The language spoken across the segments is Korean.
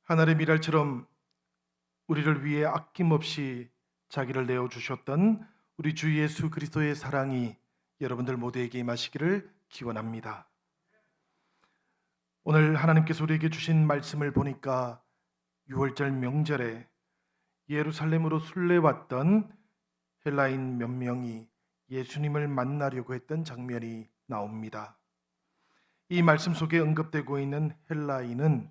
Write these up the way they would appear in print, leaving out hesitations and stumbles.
하늘의 미랄처럼 우리를 위해 아낌없이 자기를 내어주셨던 우리 주 예수 그리스도의 사랑이 여러분들 모두에게 임하시기를 기원합니다. 오늘 하나님께서 우리에게 주신 말씀을 보니까 6월절 명절에 예루살렘으로 순례왔던 헬라인 몇 명이 예수님을 만나려고 했던 장면이 나옵니다. 이 말씀 속에 언급되고 있는 헬라인은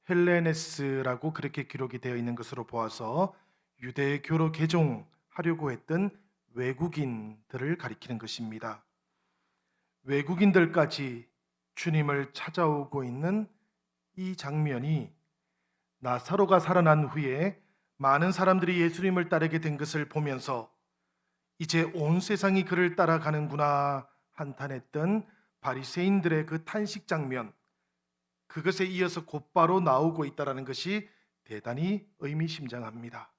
헬레네스라고 그렇게 기록이 되어 있는 것으로 보아서 유대교로 개종하려고 했던 외국인들을 가리키는 것입니다. 외국인들까지 주님을 찾아오고 있는 이 장면이 나사로가 살아난 후에 많은 사람들이 예수님을 따르게 된 것을 보면서 이제 온 세상이 그를 따라가는구나 한탄했던 바리새인들의 그 탄식 장면, 그것에 이어서 곧바로 나오고 있다는 것이 대단히 의미심장합니다.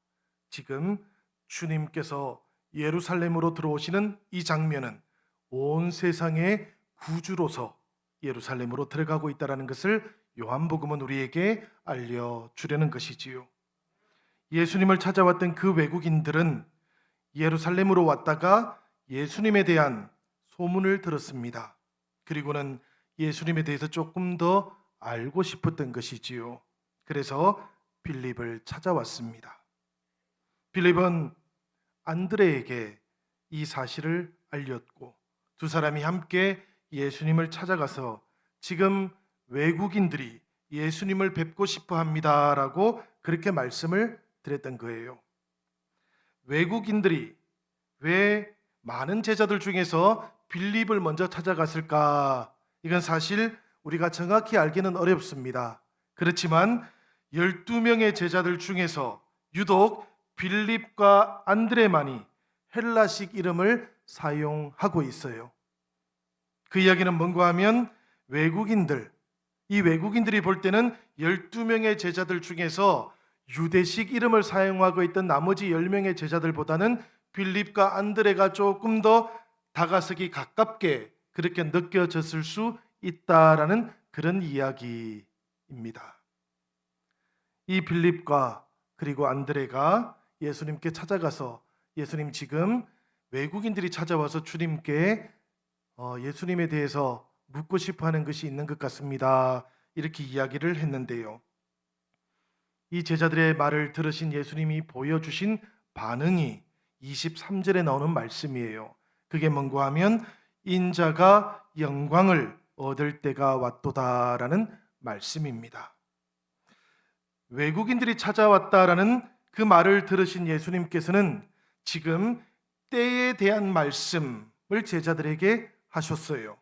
지금 주님께서 예루살렘으로 들어오시는 이 장면은 온 세상의 구주로서 예루살렘으로 들어가고 있다는 것을 요한복음은 우리에게 알려주려는 것이지요. 예수님을 찾아왔던 그 외국인들은 예루살렘으로 왔다가 예수님에 대한 소문을 들었습니다. 그리고는 예수님에 대해서 조금 더 알고 싶었던 것이지요. 그래서 빌립을 찾아왔습니다. 빌립은 안드레에게 이 사실을 알렸고 두 사람이 함께 예수님을 찾아가서 지금 외국인들이 예수님을 뵙고 싶어 합니다라고 그렇게 말씀을 드렸던 거예요. 외국인들이 왜 많은 제자들 중에서 빌립을 먼저 찾아갔을까? 이건 사실 우리가 정확히 알기는 어렵습니다. 그렇지만 12명의 제자들 중에서 유독 빌립과 안드레만이 헬라식 이름을 사용하고 있어요. 그 이야기는 뭔가 하면 이 외국인들이 볼 때는 12명의 제자들 중에서 유대식 이름을 사용하고 있던 나머지 10명의 제자들보다는 빌립과 안드레가 조금 더 다가서기 가깝게 그렇게 느껴졌을 수 있다라는 그런 이야기입니다. 이 빌립과 그리고 안드레가 예수님께 찾아가서 예수님 지금 외국인들이 찾아와서 주님께 예수님에 대해서 묻고 싶어 하는 것이 있는 것 같습니다. 이렇게 이야기를 했는데요. 이 제자들의 말을 들으신 예수님이 보여주신 반응이 23절에 나오는 말씀이에요. 그게 뭔가 하면 인자가 영광을 얻을 때가 왔도다라는 말씀입니다. 외국인들이 찾아왔다라는 그 말을 들으신 예수님께서는 지금 때에 대한 말씀을 제자들에게 하셨어요.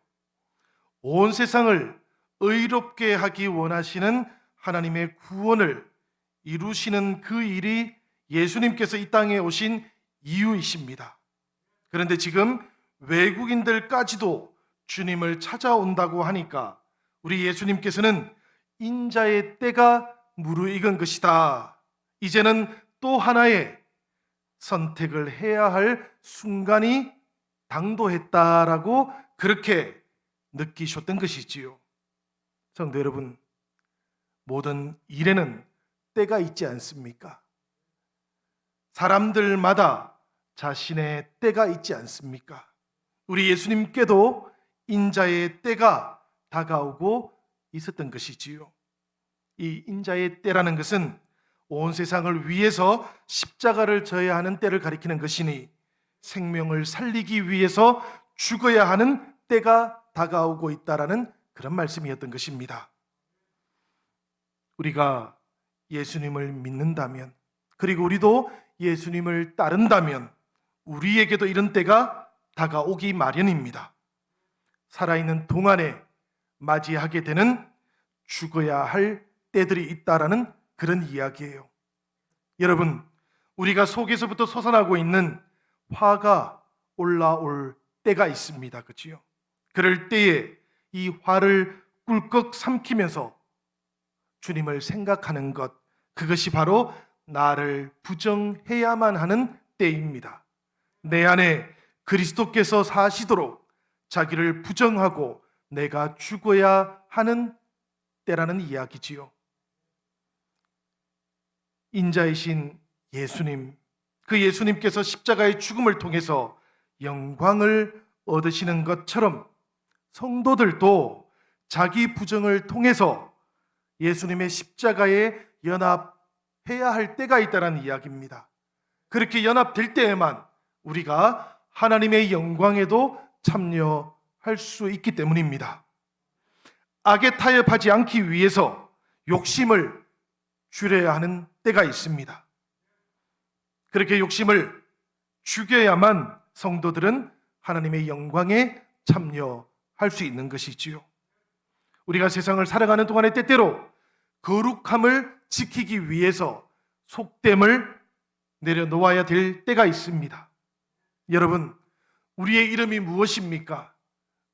온 세상을 의롭게 하기 원하시는 하나님의 구원을 이루시는 그 일이 예수님께서 이 땅에 오신 이유이십니다. 그런데 지금 외국인들까지도 주님을 찾아온다고 하니까 우리 예수님께서는 인자의 때가 무르익은 것이다. 이제는 또 하나의 선택을 해야 할 순간이 당도했다라고 그렇게 느끼셨던 것이지요. 성도 여러분, 모든 일에는 때가 있지 않습니까? 사람들마다 자신의 때가 있지 않습니까? 우리 예수님께도 인자의 때가 다가오고 있었던 것이지요. 이 인자의 때라는 것은 온 세상을 위해서 십자가를 져야 하는 때를 가리키는 것이니 생명을 살리기 위해서 죽어야 하는 때가 다가오고 있다라는 그런 말씀이었던 것입니다. 우리가 예수님을 믿는다면, 그리고 우리도 예수님을 따른다면 우리에게도 이런 때가 다가오기 마련입니다. 살아있는 동안에 맞이하게 되는 죽어야 할 때들이 있다라는 그런 이야기예요. 여러분, 우리가 속에서부터 솟아나고 있는 화가 올라올 때가 있습니다. 그렇지요? 그럴 때에 이 화를 꿀꺽 삼키면서 주님을 생각하는 것, 그것이 바로 나를 부정해야만 하는 때입니다. 내 안에 그리스도께서 사시도록 자기를 부정하고 내가 죽어야 하는 때라는 이야기지요. 인자이신 예수님, 그 예수님께서 십자가의 죽음을 통해서 영광을 얻으시는 것처럼 성도들도 자기 부정을 통해서 예수님의 십자가에 연합해야 할 때가 있다는 이야기입니다. 그렇게 연합될 때에만 우리가 하나님의 영광에도 참여할 수 있기 때문입니다. 악에 타협하지 않기 위해서 욕심을 줄여야 하는 때가 있습니다. 그렇게 욕심을 죽여야만 성도들은 하나님의 영광에 참여할 수 있는 것이지요. 우리가 세상을 살아가는 동안에 때때로 거룩함을 지키기 위해서 속됨을 내려놓아야 될 때가 있습니다. 여러분, 우리의 이름이 무엇입니까?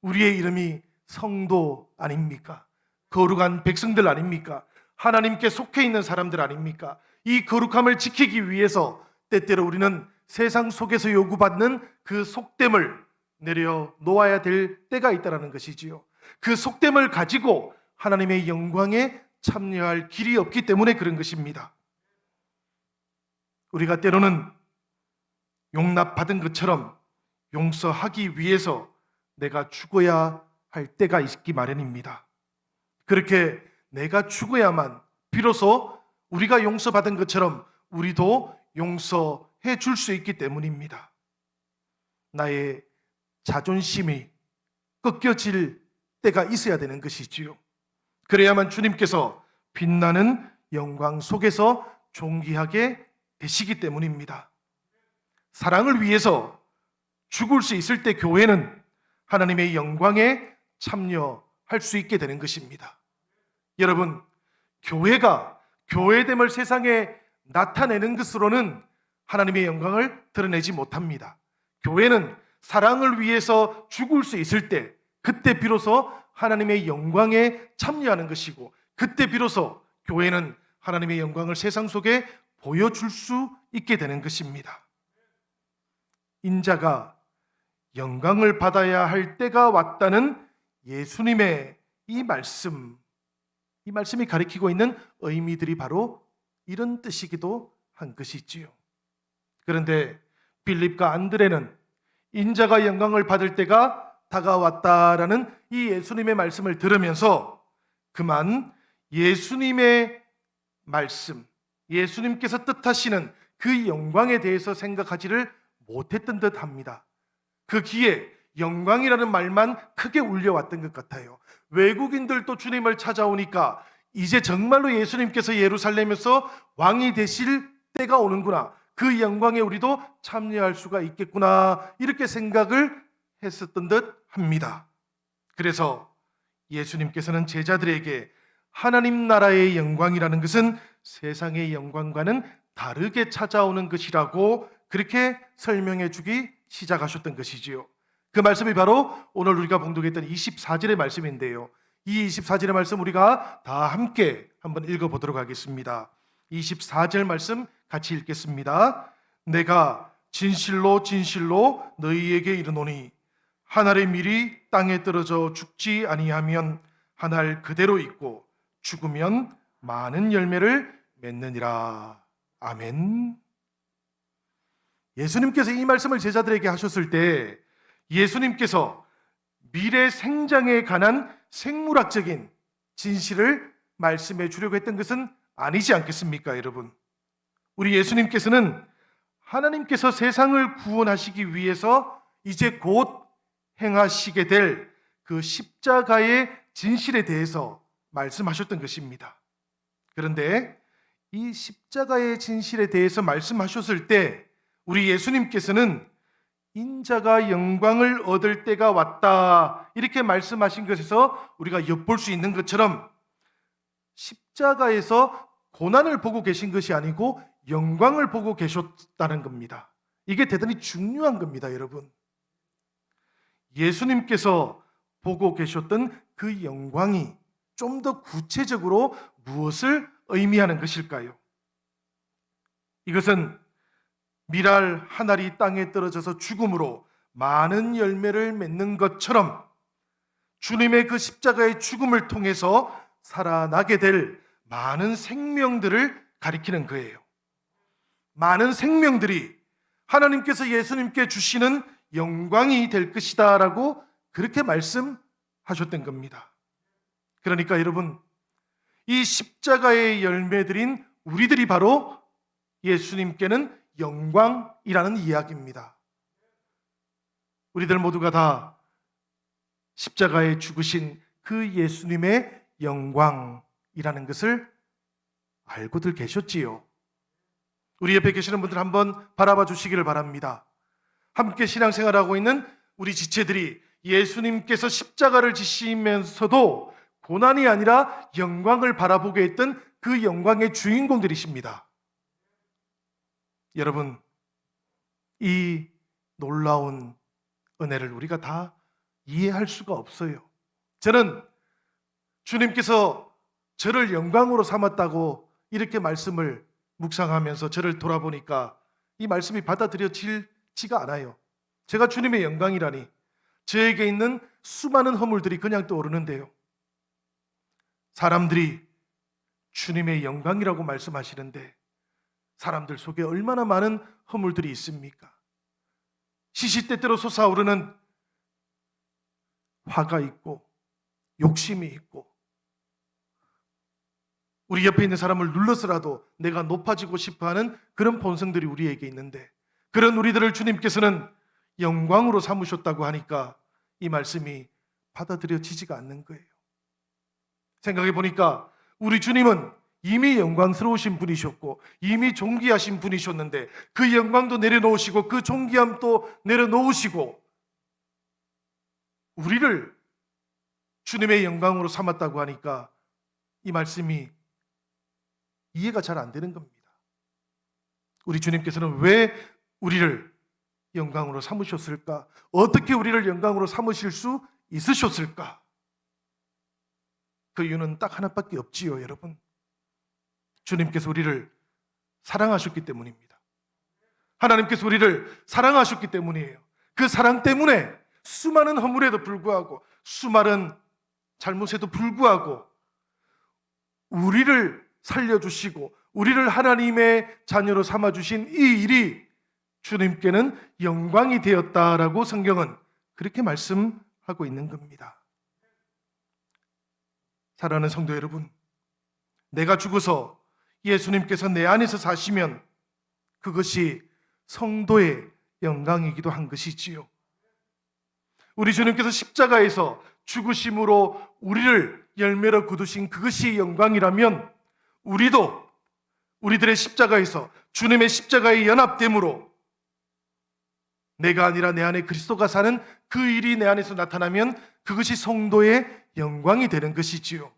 우리의 이름이 성도 아닙니까? 거룩한 백성들 아닙니까? 하나님께 속해 있는 사람들 아닙니까? 이 거룩함을 지키기 위해서 때때로 우리는 세상 속에서 요구받는 그 속됨을 내려놓아야 될 때가 있다는 것이지요. 그 속됨을 가지고 하나님의 영광에 참여할 길이 없기 때문에 그런 것입니다. 우리가 때로는 용납받은 것처럼 용서하기 위해서 내가 죽어야 할 때가 있기 마련입니다. 그렇게 내가 죽어야만 비로소 우리가 용서받은 것처럼 우리도 용서해 줄 수 있기 때문입니다. 나의 자존심이 꺾여질 때가 있어야 되는 것이지요. 그래야만 주님께서 빛나는 영광 속에서 존귀하게 되시기 때문입니다. 사랑을 위해서 죽을 수 있을 때 교회는 하나님의 영광에 참여할 수 있게 되는 것입니다. 여러분, 교회가 교회됨을 세상에 나타내는 것으로는 하나님의 영광을 드러내지 못합니다. 교회는 사랑을 위해서 죽을 수 있을 때, 그때 비로소 하나님의 영광에 참여하는 것이고, 그때 비로소 교회는 하나님의 영광을 세상 속에 보여줄 수 있게 되는 것입니다. 인자가 영광을 받아야 할 때가 왔다는 예수님의 이 말씀이 가리키고 있는 의미들이 바로 이런 뜻이기도 한 것이지요. 그런데 빌립과 안드레는 인자가 영광을 받을 때가 다가왔다라는 이 예수님의 말씀을 들으면서 그만 예수님의 말씀, 예수님께서 뜻하시는 그 영광에 대해서 생각하지를 못했던 듯 합니다. 그 귀에 영광이라는 말만 크게 울려왔던 것 같아요. 외국인들도 주님을 찾아오니까 이제 정말로 예수님께서 예루살렘에서 왕이 되실 때가 오는구나, 그 영광에 우리도 참여할 수가 있겠구나, 이렇게 생각을 했었던 듯 합니다. 그래서 예수님께서는 제자들에게 하나님 나라의 영광이라는 것은 세상의 영광과는 다르게 찾아오는 것이라고 그렇게 설명해 주기 시작하셨던 것이지요. 그 말씀이 바로 오늘 우리가 봉독했던 24절의 말씀인데요. 이 24절의 말씀 우리가 다 함께 한번 읽어보도록 하겠습니다. 24절 말씀 같이 읽겠습니다. 내가 진실로 진실로 너희에게 이르노니 한 알의 밀이 땅에 떨어져 죽지 아니하면 한 알 그대로 있고 죽으면 많은 열매를 맺느니라. 아멘. 예수님께서 이 말씀을 제자들에게 하셨을 때 예수님께서 미래 생장에 관한 생물학적인 진실을 말씀해 주려고 했던 것은 아니지 않겠습니까, 여러분? 우리 예수님께서는 하나님께서 세상을 구원하시기 위해서 이제 곧 행하시게 될 그 십자가의 진실에 대해서 말씀하셨던 것입니다. 그런데 이 십자가의 진실에 대해서 말씀하셨을 때 우리 예수님께서는 인자가 영광을 얻을 때가 왔다, 이렇게 말씀하신 것에서 우리가 엿볼 수 있는 것처럼 십자가에서 고난을 보고 계신 것이 아니고 영광을 보고 계셨다는 겁니다. 이게 대단히 중요한 겁니다, 여러분. 예수님께서 보고 계셨던 그 영광이 좀 더 구체적으로 무엇을 의미하는 것일까요? 이것은 밀알 한 알이 땅에 떨어져서 죽음으로 많은 열매를 맺는 것처럼 주님의 그 십자가의 죽음을 통해서 살아나게 될 많은 생명들을 가리키는 거예요. 많은 생명들이 하나님께서 예수님께 주시는 영광이 될 것이다 라고 그렇게 말씀하셨던 겁니다. 그러니까 여러분, 이 십자가의 열매들인 우리들이 바로 예수님께는 영광이라는 이야기입니다. 우리들 모두가 다 십자가에 죽으신 그 예수님의 영광이라는 것을 알고들 계셨지요. 우리 옆에 계시는 분들 한번 바라봐 주시기를 바랍니다. 함께 신앙생활하고 있는 우리 지체들이 예수님께서 십자가를 지시면서도 고난이 아니라 영광을 바라보게 했던 그 영광의 주인공들이십니다. 여러분, 이 놀라운 은혜를 우리가 다 이해할 수가 없어요. 저는 주님께서 저를 영광으로 삼았다고 이렇게 말씀을 묵상하면서 저를 돌아보니까 이 말씀이 받아들여지지가 않아요. 제가 주님의 영광이라니 저에게 있는 수많은 허물들이 그냥 떠오르는데요. 사람들이 주님의 영광이라고 말씀하시는데 사람들 속에 얼마나 많은 허물들이 있습니까? 시시때때로 솟아오르는 화가 있고 욕심이 있고 우리 옆에 있는 사람을 눌러서라도 내가 높아지고 싶어하는 그런 본성들이 우리에게 있는데 그런 우리들을 주님께서는 영광으로 삼으셨다고 하니까 이 말씀이 받아들여지지가 않는 거예요. 생각해 보니까 우리 주님은 이미 영광스러우신 분이셨고 이미 존귀하신 분이셨는데 그 영광도 내려놓으시고 그 존귀함도 내려놓으시고 우리를 주님의 영광으로 삼았다고 하니까 이 말씀이 이해가 잘 안 되는 겁니다. 우리 주님께서는 왜 우리를 영광으로 삼으셨을까? 어떻게 우리를 영광으로 삼으실 수 있으셨을까? 그 이유는 딱 하나밖에 없지요, 여러분. 주님께서 우리를 사랑하셨기 때문입니다. 하나님께서 우리를 사랑하셨기 때문이에요. 그 사랑 때문에 수많은 허물에도 불구하고 수많은 잘못에도 불구하고 우리를 살려주시고 우리를 하나님의 자녀로 삼아주신 이 일이 주님께는 영광이 되었다라고 성경은 그렇게 말씀하고 있는 겁니다. 사랑하는 성도 여러분, 내가 죽어서 예수님께서 내 안에서 사시면 그것이 성도의 영광이기도 한 것이지요. 우리 주님께서 십자가에서 죽으심으로 우리를 열매로 거두신 그것이 영광이라면 우리도 우리들의 십자가에서 주님의 십자가에 연합됨으로 내가 아니라 내 안에 그리스도가 사는 그 일이 내 안에서 나타나면 그것이 성도의 영광이 되는 것이지요.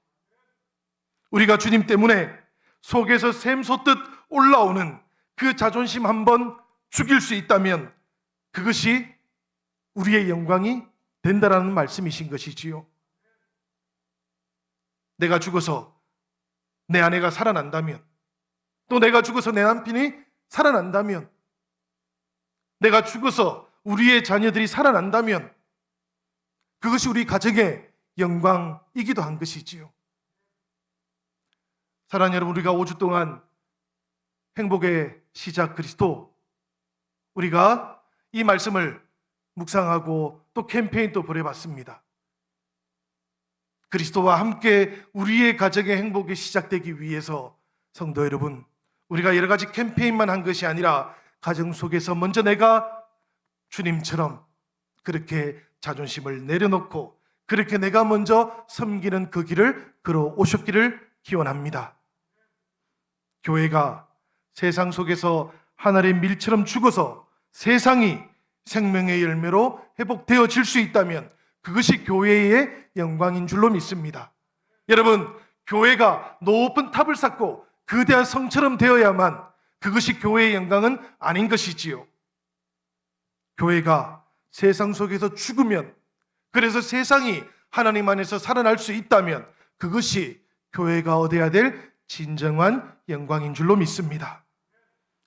우리가 주님 때문에 속에서 샘솟듯 올라오는 그 자존심 한번 죽일 수 있다면 그것이 우리의 영광이 된다라는 말씀이신 것이지요. 내가 죽어서 내 아내가 살아난다면, 또 내가 죽어서 내 남편이 살아난다면, 내가 죽어서 우리의 자녀들이 살아난다면 그것이 우리 가정의 영광이기도 한 것이지요. 사랑하는 여러분, 우리가 5주 동안 행복의 시작 그리스도, 우리가 이 말씀을 묵상하고 또 캠페인도 벌여봤습니다. 그리스도와 함께 우리의 가정의 행복이 시작되기 위해서 성도 여러분, 우리가 여러 가지 캠페인만 한 것이 아니라 가정 속에서 먼저 내가 주님처럼 그렇게 자존심을 내려놓고 그렇게 내가 먼저 섬기는 그 길을 걸어오셨기를 기원합니다. 교회가 세상 속에서 하늘의 밀처럼 죽어서 세상이 생명의 열매로 회복되어질 수 있다면 그것이 교회의 영광인 줄로 믿습니다. 여러분, 교회가 높은 탑을 쌓고 거대한 성처럼 되어야만 그것이 교회의 영광은 아닌 것이지요. 교회가 세상 속에서 죽으면, 그래서 세상이 하나님 안에서 살아날 수 있다면 그것이 교회가 얻어야 될 진정한 영광인 줄로 믿습니다.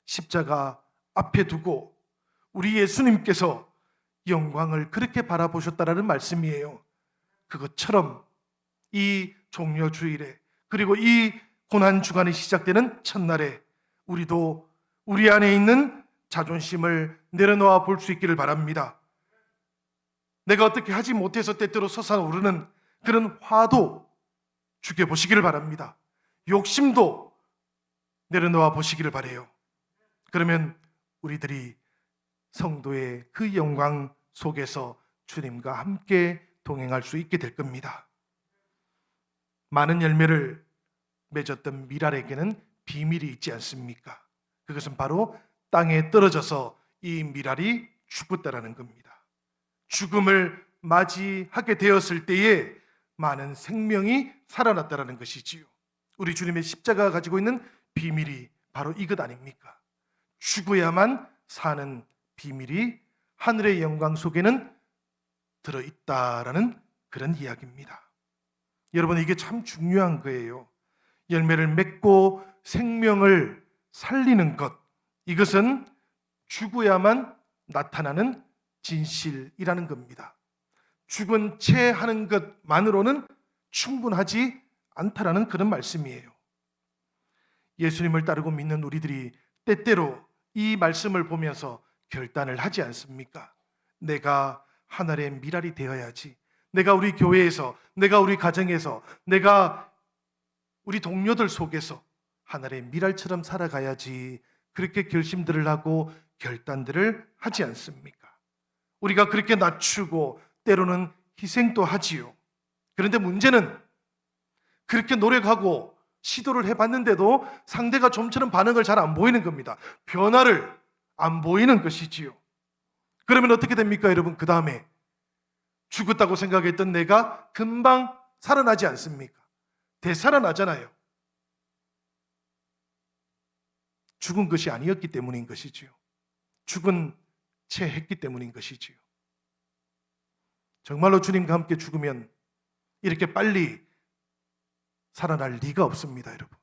십자가 앞에 두고 우리 예수님께서 영광을 그렇게 바라보셨다라는 말씀이에요. 그것처럼 이 종려주일에, 그리고 이 고난주간이 시작되는 첫날에 우리도 우리 안에 있는 자존심을 내려놓아 볼 수 있기를 바랍니다. 내가 어떻게 하지 못해서 때때로 솟아오르는 그런 화도 죽여보시기를 바랍니다. 욕심도 내려놓아 보시기를 바라요. 그러면 우리들이 성도의 그 영광 속에서 주님과 함께 동행할 수 있게 될 겁니다. 많은 열매를 맺었던 미랄에게는 비밀이 있지 않습니까? 그것은 바로 땅에 떨어져서 이 미랄이 죽었다라는 겁니다. 죽음을 맞이하게 되었을 때에 많은 생명이 살아났다라는 것이지요. 우리 주님의 십자가가 가지고 있는 비밀이 바로 이것 아닙니까? 죽어야만 사는 비밀이 하늘의 영광 속에는 들어있다라는 그런 이야기입니다. 여러분, 이게 참 중요한 거예요. 열매를 맺고 생명을 살리는 것, 이것은 죽어야만 나타나는 진실이라는 겁니다. 죽은 채 하는 것만으로는 충분하지 않다라는 그런 말씀이에요. 예수님을 따르고 믿는 우리들이 때때로 이 말씀을 보면서 결단을 하지 않습니까? 내가 하늘의 미랄이 되어야지. 내가 우리 교회에서, 내가 우리 가정에서, 내가 우리 동료들 속에서 하늘의 미랄처럼 살아가야지. 그렇게 결심들을 하고 결단들을 하지 않습니까? 우리가 그렇게 낮추고 때로는 희생도 하지요. 그런데 문제는 그렇게 노력하고 시도를 해봤는데도 상대가 좀처럼 반응을 잘 안 보이는 겁니다. 변화를 안 보이는 것이지요. 그러면 어떻게 됩니까, 여러분? 그 다음에 죽었다고 생각했던 내가 금방 살아나지 않습니까? 되살아나잖아요. 죽은 것이 아니었기 때문인 것이지요. 죽은 채 했기 때문인 것이지요. 정말로 주님과 함께 죽으면 이렇게 빨리 살아날 리가 없습니다, 여러분.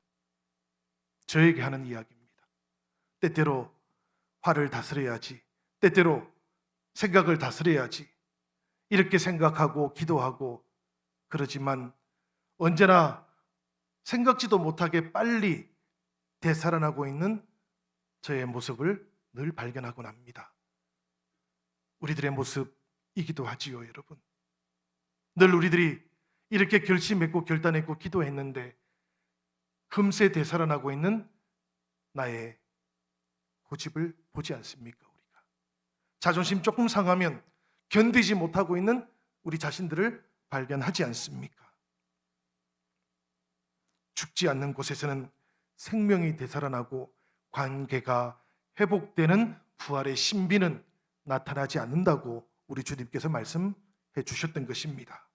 저에게 하는 이야기입니다. 때때로 화를 다스려야지, 때때로 생각을 다스려야지, 이렇게 생각하고 기도하고 그러지만 언제나 생각지도 못하게 빨리 되살아나고 있는 저의 모습을 늘 발견하곤 합니다. 우리들의 모습이기도 하지요, 여러분. 늘 우리들이 이렇게 결심했고 결단했고 기도했는데 금세 되살아나고 있는 나의 고집을 보지 않습니까, 우리가? 자존심 조금 상하면 견디지 못하고 있는 우리 자신들을 발견하지 않습니까? 죽지 않는 곳에서는 생명이 되살아나고 관계가 회복되는 부활의 신비는 나타나지 않는다고 우리 주님께서 말씀해 주셨던 것입니다.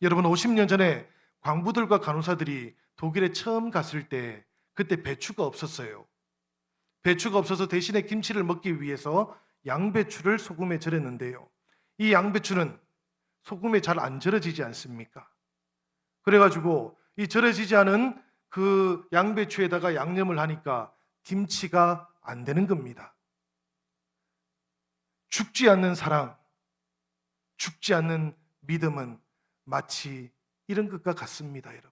여러분, 50년 전에 광부들과 간호사들이 독일에 처음 갔을 때 그때 배추가 없었어요. 배추가 없어서 대신에 김치를 먹기 위해서 양배추를 소금에 절였는데요. 이 양배추는 소금에 잘 안 절여지지 않습니까? 그래가지고 이 절여지지 않은 그 양배추에다가 양념을 하니까 김치가 안 되는 겁니다. 죽지 않는 사랑, 죽지 않는 믿음은 마치 이런 것과 같습니다, 여러분.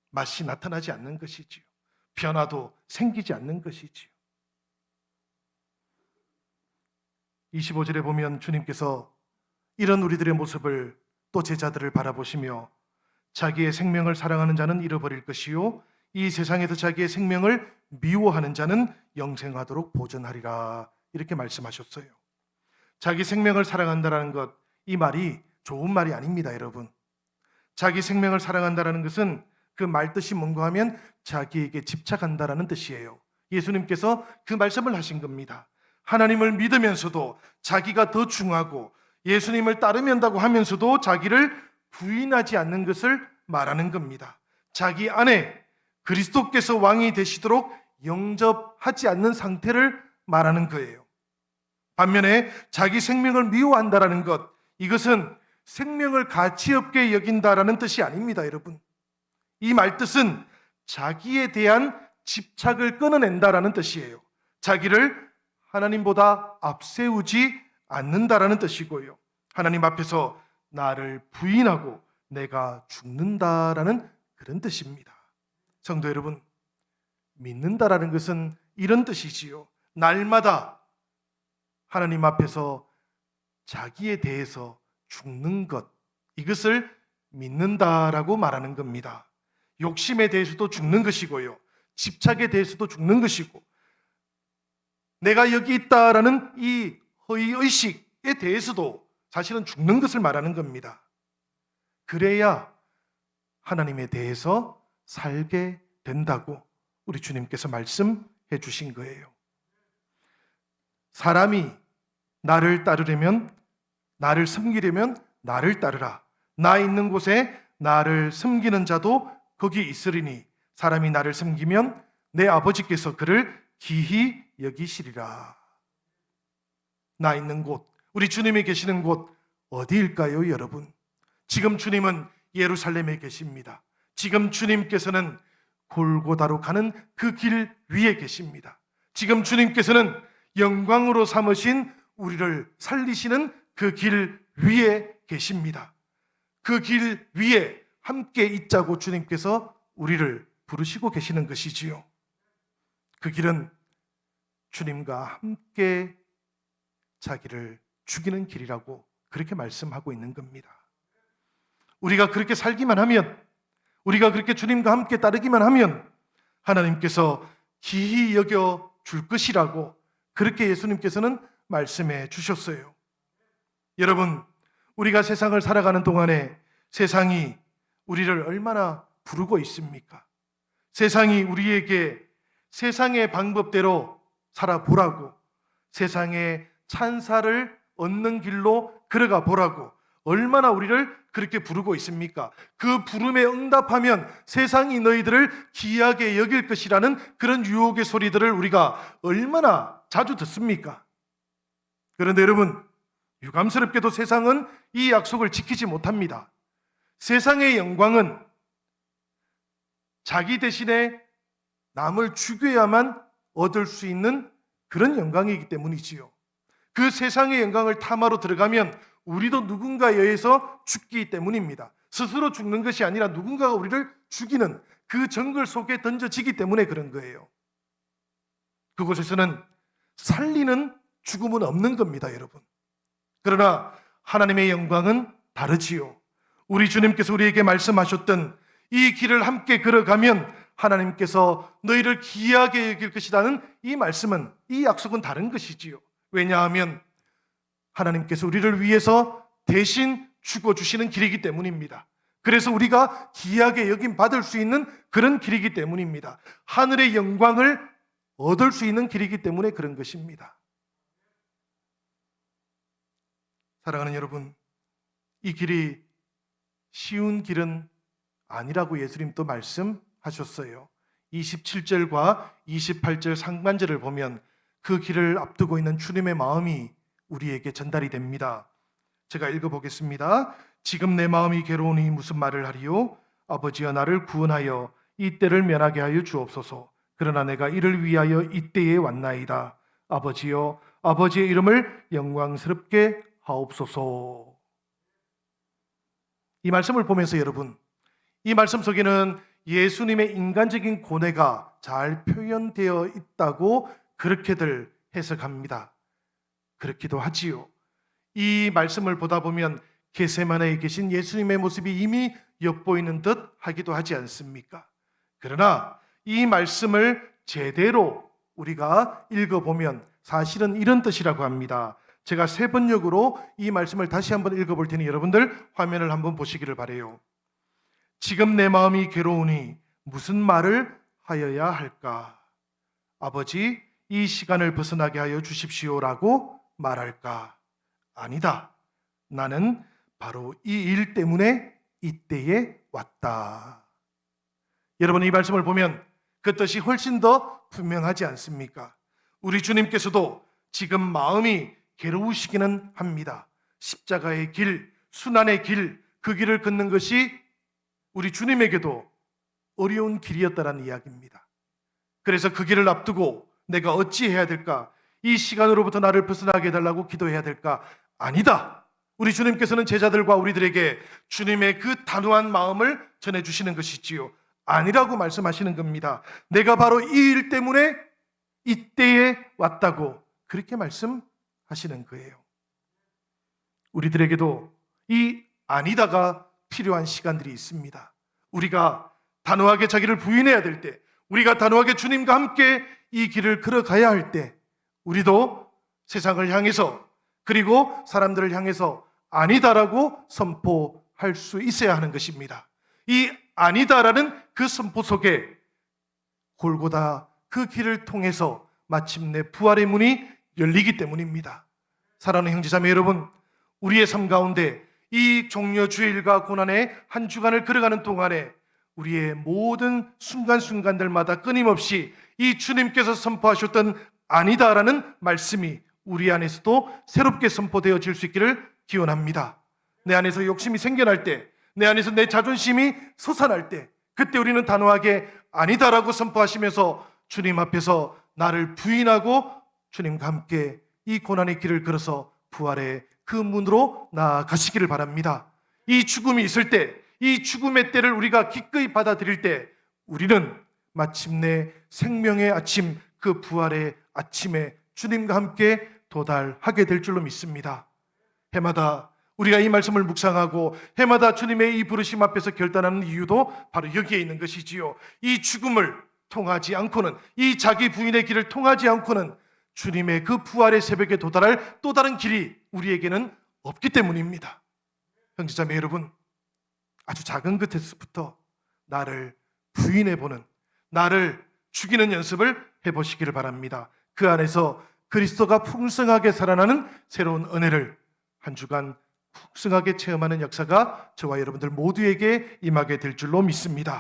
맛이 나타나지 않는 것이지요. 변화도 생기지 않는 것이지요. 25절에 보면 주님께서 이런 우리들의 모습을 또 제자들을 바라보시며 자기의 생명을 사랑하는 자는 잃어버릴 것이요 이 세상에서 자기의 생명을 미워하는 자는 영생하도록 보존하리라, 이렇게 말씀하셨어요. 자기 생명을 사랑한다는 것, 이 말이 좋은 말이 아닙니다, 여러분. 자기 생명을 사랑한다는 것은 그 말 뜻이 뭔가 하면 자기에게 집착한다라는 뜻이에요. 예수님께서 그 말씀을 하신 겁니다. 하나님을 믿으면서도 자기가 더 중하고 예수님을 따르면다고 하면서도 자기를 부인하지 않는 것을 말하는 겁니다. 자기 안에 그리스도께서 왕이 되시도록 영접하지 않는 상태를 말하는 거예요. 반면에 자기 생명을 미워한다라는 것, 이것은 생명을 가치 없게 여긴다라는 뜻이 아닙니다, 여러분. 이 말뜻은 자기에 대한 집착을 끊어낸다라는 뜻이에요. 자기를 하나님보다 앞세우지 않는다라는 뜻이고요. 하나님 앞에서 나를 부인하고 내가 죽는다라는 그런 뜻입니다. 성도 여러분, 믿는다라는 것은 이런 뜻이지요. 날마다 하나님 앞에서 자기에 대해서 죽는 것, 이것을 믿는다라고 말하는 겁니다. 욕심에 대해서도 죽는 것이고요, 집착에 대해서도 죽는 것이고, 내가 여기 있다라는 이 허위의식에 대해서도 사실은 죽는 것을 말하는 겁니다. 그래야 하나님에 대해서 살게 된다고 우리 주님께서 말씀해 주신 거예요. 사람이 나를 따르려면, 나를 섬기려면 나를 따르라. 나 있는 곳에 나를 섬기는 자도 거기 있으리니 사람이 나를 섬기면 내 아버지께서 그를 기히 여기시리라. 나 있는 곳, 우리 주님이 계시는 곳 어디일까요, 여러분? 지금 주님은 예루살렘에 계십니다. 지금 주님께서는 골고다로 가는 그 길 위에 계십니다. 지금 주님께서는 영광으로 삼으신 우리를 살리시는 그 길 위에 계십니다. 그 길 위에 함께 있자고 주님께서 우리를 부르시고 계시는 것이지요. 그 길은 주님과 함께 자기를 죽이는 길이라고 그렇게 말씀하고 있는 겁니다. 우리가 그렇게 살기만 하면, 우리가 그렇게 주님과 함께 따르기만 하면 하나님께서 기히 여겨 줄 것이라고 그렇게 예수님께서는 말씀해 주셨어요. 여러분, 우리가 세상을 살아가는 동안에 세상이 우리를 얼마나 부르고 있습니까? 세상이 우리에게 세상의 방법대로 살아보라고, 세상의 찬사를 얻는 길로 걸어가 보라고 얼마나 우리를 그렇게 부르고 있습니까? 그 부름에 응답하면 세상이 너희들을 귀하게 여길 것이라는 그런 유혹의 소리들을 우리가 얼마나 자주 듣습니까? 그런데 여러분, 유감스럽게도 세상은 이 약속을 지키지 못합니다. 세상의 영광은 자기 대신에 남을 죽여야만 얻을 수 있는 그런 영광이기 때문이지요. 그 세상의 영광을 탐하러 들어가면 우리도 누군가에 의해서 죽기 때문입니다. 스스로 죽는 것이 아니라 누군가가 우리를 죽이는 그 정글 속에 던져지기 때문에 그런 거예요. 그곳에서는 살리는 죽음은 없는 겁니다, 여러분. 그러나 하나님의 영광은 다르지요. 우리 주님께서 우리에게 말씀하셨던 이 길을 함께 걸어가면 하나님께서 너희를 귀하게 여길 것이라는 이 말씀은, 이 약속은 다른 것이지요. 왜냐하면 하나님께서 우리를 위해서 대신 죽어주시는 길이기 때문입니다. 그래서 우리가 귀하게 여김 받을 수 있는 그런 길이기 때문입니다. 하늘의 영광을 얻을 수 있는 길이기 때문에 그런 것입니다. 사랑하는 여러분, 이 길이 쉬운 길은 아니라고 예수님 또 말씀하셨어요. 27절과 28절 상반절을 보면 그 길을 앞두고 있는 주님의 마음이 우리에게 전달이 됩니다. 제가 읽어보겠습니다. 지금 내 마음이 괴로우니 무슨 말을 하리요? 아버지여, 나를 구원하여 이 때를 면하게 하여 주옵소서. 그러나 내가 이를 위하여 이 때에 왔나이다. 아버지여, 아버지의 이름을 영광스럽게 하옵소서. 이 말씀을 보면서 여러분, 이 말씀 속에는 예수님의 인간적인 고뇌가 잘 표현되어 있다고 그렇게들 해석합니다. 그렇기도 하지요. 이 말씀을 보다 보면 겟세마네에 계신 예수님의 모습이 이미 엿보이는 듯 하기도 하지 않습니까? 그러나 이 말씀을 제대로 우리가 읽어보면 사실은 이런 뜻이라고 합니다. 제가 세 번역으로 이 말씀을 다시 한번 읽어볼 테니 여러분들 화면을 한번 보시기를 바라요. 지금 내 마음이 괴로우니 무슨 말을 하여야 할까? 아버지, 이 시간을 벗어나게 하여 주십시오라고 말할까? 아니다. 나는 바로 이 일 때문에 이때에 왔다. 여러분, 이 말씀을 보면 그 뜻이 훨씬 더 분명하지 않습니까? 우리 주님께서도 지금 마음이 괴로우시기는 합니다. 십자가의 길, 순환의 길, 그 길을 걷는 것이 우리 주님에게도 어려운 길이었다는 이야기입니다. 그래서 그 길을 앞두고 내가 어찌해야 될까? 이 시간으로부터 나를 벗어나게 해달라고 기도해야 될까? 아니다. 우리 주님께서는 제자들과 우리들에게 주님의 그 단호한 마음을 전해주시는 것이지요. 아니라고 말씀하시는 겁니다. 내가 바로 이 일 때문에 이때에 왔다고 그렇게 말씀하시는 거예요. 우리들에게도 이 아니다가 필요한 시간들이 있습니다. 우리가 단호하게 자기를 부인해야 될 때, 우리가 단호하게 주님과 함께 이 길을 걸어가야 할 때, 우리도 세상을 향해서 그리고 사람들을 향해서 아니다라고 선포할 수 있어야 하는 것입니다. 이 아니다라는 그 선포 속에 골고다 그 길을 통해서 마침내 부활의 문이 열리기 때문입니다. 사랑하는 형제자매 여러분, 우리의 삶 가운데 이 종려 주일과 고난의 한 주간을 걸어가는 동안에 우리의 모든 순간순간들마다 끊임없이 이 주님께서 선포하셨던 아니다라는 말씀이 우리 안에서도 새롭게 선포되어질 수 있기를 기원합니다. 내 안에서 욕심이 생겨날 때, 내 안에서 내 자존심이 솟아날 때, 그때 우리는 단호하게 아니다라고 선포하시면서 주님 앞에서 나를 부인하고 주님과 함께 이 고난의 길을 걸어서 부활의 그 문으로 나아가시기를 바랍니다. 이 죽음이 있을 때, 이 죽음의 때를 우리가 기꺼이 받아들일 때 우리는 마침내 생명의 아침, 그 부활의 아침에 주님과 함께 도달하게 될 줄로 믿습니다. 해마다 우리가 이 말씀을 묵상하고 해마다 주님의 이 부르심 앞에서 결단하는 이유도 바로 여기에 있는 것이지요. 이 죽음을 통하지 않고는, 이 자기 부인의 길을 통하지 않고는 주님의 그 부활의 새벽에 도달할 또 다른 길이 우리에게는 없기 때문입니다. 형제자매 여러분, 아주 작은 것에서부터 나를 부인해보는, 나를 죽이는 연습을 해보시기를 바랍니다. 그 안에서 그리스도가 풍성하게 살아나는 새로운 은혜를 한 주간 풍성하게 체험하는 역사가 저와 여러분들 모두에게 임하게 될 줄로 믿습니다.